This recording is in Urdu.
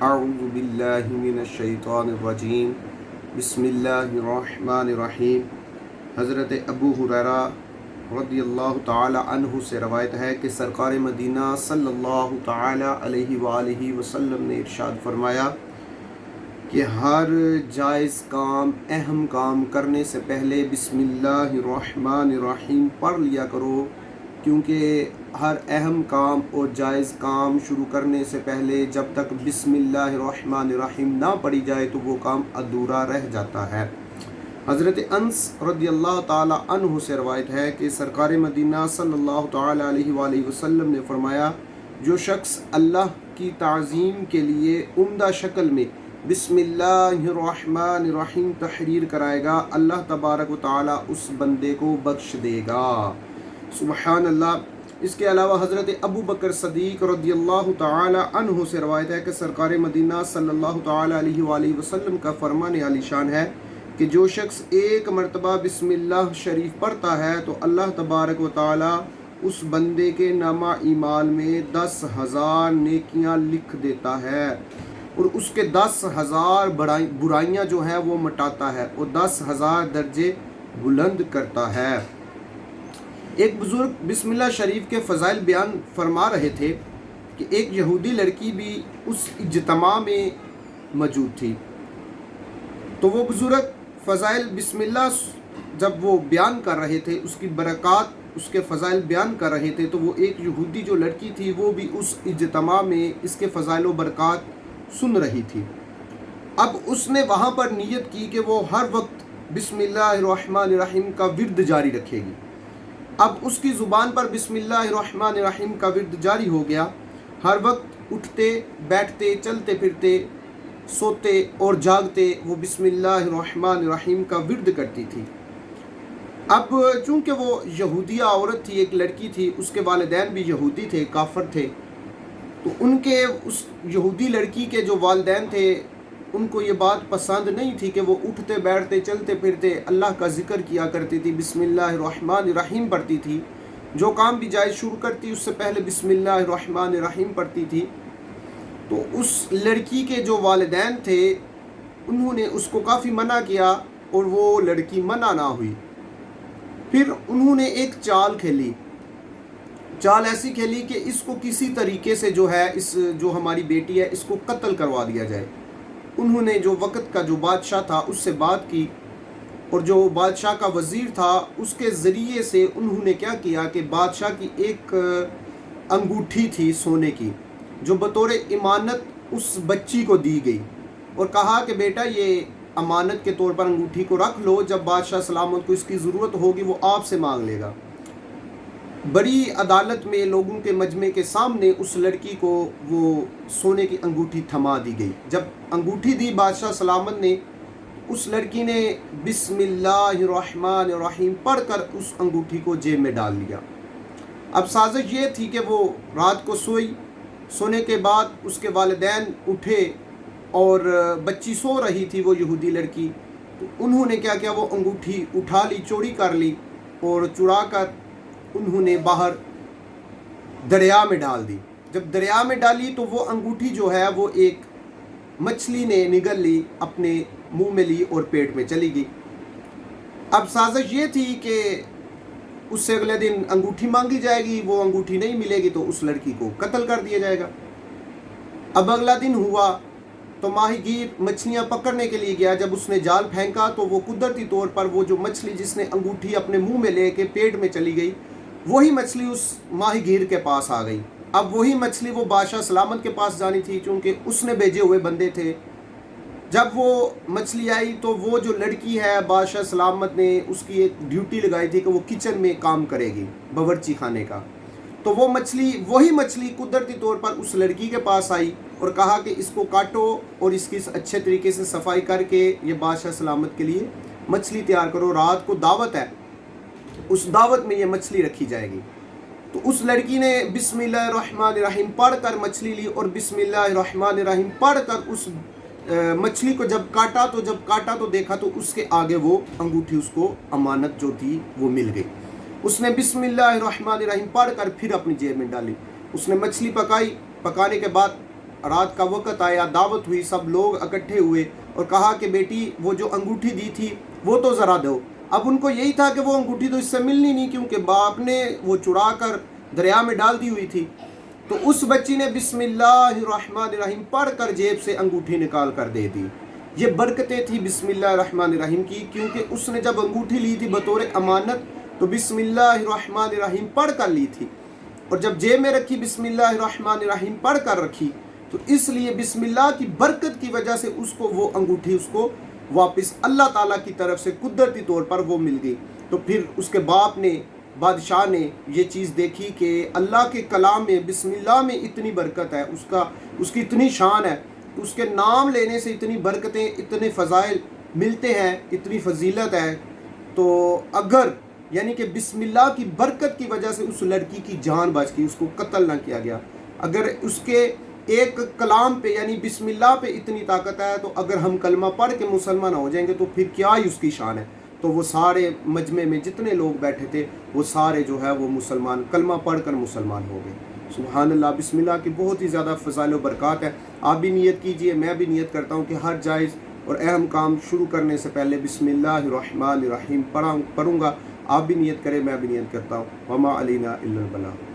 اعوذ باللہ من الشیطان الرجیم بسم اللہ الرحمن الرحیم۔ حضرت ابو ہریرہ رضی اللہ تعالی عنہ سے روایت ہے کہ سرکار مدینہ صلی اللہ تعالی علیہ وآلہ وسلم نے ارشاد فرمایا کہ ہر جائز کام، اہم کام کرنے سے پہلے بسم اللہ الرحمن الرحیم پڑھ لیا کرو، کیونکہ ہر اہم کام اور جائز کام شروع کرنے سے پہلے جب تک بسم اللہ الرحمن الرحیم نہ پڑھی جائے تو وہ کام ادھورا رہ جاتا ہے۔ حضرت انس رضی اللہ تعالی عنہ سے روایت ہے کہ سرکار مدینہ صلی اللہ تعالی علیہ وآلہ وسلم نے فرمایا، جو شخص اللہ کی تعظیم کے لیے عمدہ شکل میں بسم اللہ الرحمن الرحیم تحریر کرائے گا، اللہ تبارک و تعالی اس بندے کو بخش دے گا۔ سبحان اللہ۔ اس کے علاوہ حضرت ابو بکر صدیق رضی اللہ تعالی عنہ سے روایت ہے کہ سرکار مدینہ صلی اللہ تعالی علیہ وآلہ وسلم کا فرمان عالی شان ہے کہ جو شخص ایک مرتبہ بسم اللہ شریف پڑھتا ہے تو اللہ تبارک و تعالی اس بندے کے نامہ اعمال میں 10,000 نیکیاں لکھ دیتا ہے اور اس کے 10,000 برائیاں جو ہیں وہ مٹاتا ہے اور 10,000 درجے بلند کرتا ہے۔ ایک بزرگ بسم اللہ شریف کے فضائل بیان فرما رہے تھے کہ ایک یہودی لڑکی بھی اس اجتماع میں موجود تھی، تو وہ بزرگ فضائل بسم اللہ جب وہ بیان کر رہے تھے، اس کی برکات، اس کے فضائل بیان کر رہے تھے، تو وہ ایک یہودی جو لڑکی تھی وہ بھی اس اجتماع میں اس کے فضائل و برکات سن رہی تھی۔ اب اس نے وہاں پر نیت کی کہ وہ ہر وقت بسم اللہ الرحمن الرحیم کا ورد جاری رکھے گی۔ اب اس کی زبان پر بسم اللہ الرحمن الرحیم کا ورد جاری ہو گیا، ہر وقت اٹھتے بیٹھتے چلتے پھرتے سوتے اور جاگتے وہ بسم اللہ الرحمن الرحیم کا ورد کرتی تھی۔ اب چونکہ وہ یہودیہ عورت تھی، ایک لڑکی تھی، اس کے والدین بھی یہودی تھے، کافر تھے، تو ان کے اس یہودی لڑکی کے جو والدین تھے ان کو یہ بات پسند نہیں تھی کہ وہ اٹھتے بیٹھتے چلتے پھرتے اللہ کا ذکر کیا کرتی تھی، بسم اللہ الرحمن الرحیم پڑھتی تھی، جو کام بھی جائز شروع کرتی اس سے پہلے بسم اللہ الرحمن الرحیم پڑھتی تھی۔ تو اس لڑکی کے جو والدین تھے انہوں نے اس کو کافی منع کیا اور وہ لڑکی منع نہ ہوئی۔ پھر انہوں نے ایک چال کھیلی، چال ایسی کھیلی کہ اس کو کسی طریقے سے جو ہے، اس جو ہماری بیٹی ہے اس کو قتل کروا دیا جائے۔ انہوں نے جو وقت کا جو بادشاہ تھا اس سے بات کی اور جو بادشاہ کا وزیر تھا اس کے ذریعے سے انہوں نے کیا کیا کہ بادشاہ کی ایک انگوٹھی تھی سونے کی جو بطور امانت اس بچی کو دی گئی اور کہا کہ بیٹا یہ امانت کے طور پر انگوٹھی کو رکھ لو، جب بادشاہ سلامت کو اس کی ضرورت ہوگی وہ آپ سے مانگ لے گا۔ بڑی عدالت میں لوگوں کے مجمع کے سامنے اس لڑکی کو وہ سونے کی انگوٹھی تھما دی گئی۔ جب انگوٹھی دی بادشاہ سلامت نے، اس لڑکی نے بسم اللہ الرحمن الرحیم پڑھ کر اس انگوٹھی کو جیب میں ڈال لیا۔ اب سازش یہ تھی کہ وہ رات کو سوئی، سونے کے بعد اس کے والدین اٹھے اور بچی سو رہی تھی وہ یہودی لڑکی، تو انہوں نے کیا کیا، وہ انگوٹھی اٹھا لی، چوری کر لی اور چرا کر انہوں نے باہر دریا میں ڈال دی۔ جب دریا میں ڈالی تو وہ انگوٹھی جو ہے وہ ایک مچھلی نے نگل لی، اپنے منہ میں لی اور پیٹ میں چلی گئی۔ اب سازش یہ تھی کہ اس سے اگلے دن انگوٹھی مانگی جائے گی، وہ انگوٹھی نہیں ملے گی تو اس لڑکی کو قتل کر دیا جائے گا۔ اب اگلا دن ہوا تو ماہی گیر مچھلیاں پکڑنے کے لیے گیا، جب اس نے جال پھینکا تو وہ قدرتی طور پر وہ جو مچھلی جس نے انگوٹھی اپنے منہ میں لے کے پیٹ میں چلی گئی، وہی مچھلی اس ماہی گیر کے پاس آ گئی۔ اب وہی مچھلی وہ بادشاہ سلامت کے پاس جانی تھی چونکہ اس نے بھیجے ہوئے بندے تھے۔ جب وہ مچھلی آئی تو وہ جو لڑکی ہے بادشاہ سلامت نے اس کی ایک ڈیوٹی لگائی تھی کہ وہ کچن میں کام کرے گی، باورچی خانے کا، تو وہ مچھلی، وہی مچھلی قدرتی طور پر اس لڑکی کے پاس آئی اور کہا کہ اس کو کاٹو اور اس کی اچھے طریقے سے صفائی کر کے یہ بادشاہ سلامت کے لیے مچھلی تیار کرو، رات کو دعوت ہے، اس دعوت میں یہ مچھلی رکھی جائے گی۔ تو اس لڑکی نے بسم اللہ الرحمن الرحیم پڑھ کر مچھلی لی اور بسم اللہ الرحمن الرحیم پڑھ کر اس مچھلی کو جب کاٹا تو دیکھا تو اس کے آگے وہ انگوٹھی اس کو امانت جو تھی وہ مل گئی۔ اس نے بسم اللہ الرحمن الرحیم پڑھ کر پھر اپنی جیب میں ڈالی۔ اس نے مچھلی پکائی، پکانے کے بعد رات کا وقت آیا، دعوت ہوئی، سب لوگ اکٹھے ہوئے اور کہا کہ بیٹی وہ جو انگوٹھی دی تھی وہ تو ذرا دو۔ اب ان کو یہی تھا کہ وہ انگوٹھی تو اس سے ملنی نہیں، کیونکہ باپ نے وہ چرا کر دریا میں ڈال دی ہوئی تھی۔ تو اس بچی نے بسم اللہ الرحمن الرحیم پڑھ کر جیب سے انگوٹھی نکال کر دے دی۔ یہ برکتیں تھی بسم اللہ الرحمن الرحیم کی، کیونکہ اس نے جب انگوٹھی لی تھی بطور امانت تو بسم اللہ الرحمن الرحیم پڑھ کر لی تھی، اور جب جیب میں رکھی بسم اللہ الرحمن الرحیم پڑھ کر رکھی، تو اس لیے بسم اللہ کی برکت کی وجہ سے اس کو وہ انگوٹھی اس کو واپس اللہ تعالیٰ کی طرف سے قدرتی طور پر وہ مل گئی۔ تو پھر اس کے باپ نے، بادشاہ نے یہ چیز دیکھی کہ اللہ کے کلام میں بسم اللہ میں اتنی برکت ہے، اس کی اتنی شان ہے، اس کے نام لینے سے اتنی برکتیں، اتنے فضائل ملتے ہیں، اتنی فضیلت ہے۔ تو اگر یعنی کہ بسم اللہ کی برکت کی وجہ سے اس لڑکی کی جان بچ گئی، اس کو قتل نہ کیا گیا، اگر اس کے ایک کلام پہ یعنی بسم اللہ پہ اتنی طاقت ہے، تو اگر ہم کلمہ پڑھ کے مسلمان ہو جائیں گے تو پھر کیا ہی اس کی شان ہے۔ تو وہ سارے مجمع میں جتنے لوگ بیٹھے تھے وہ سارے جو ہے وہ مسلمان، کلمہ پڑھ کر مسلمان ہو گئے۔ سبحان اللہ، بسم اللہ کی بہت ہی زیادہ فضائل و برکات ہے۔ آپ بھی نیت کیجئے، میں بھی نیت کرتا ہوں کہ ہر جائز اور اہم کام شروع کرنے سے پہلے بسم اللہ الرحمن الرحیم پڑھوں گا۔ آپ بھی نیت کریں، میں بھی نیت کرتا ہوں۔ وما علینا الا البلاغ۔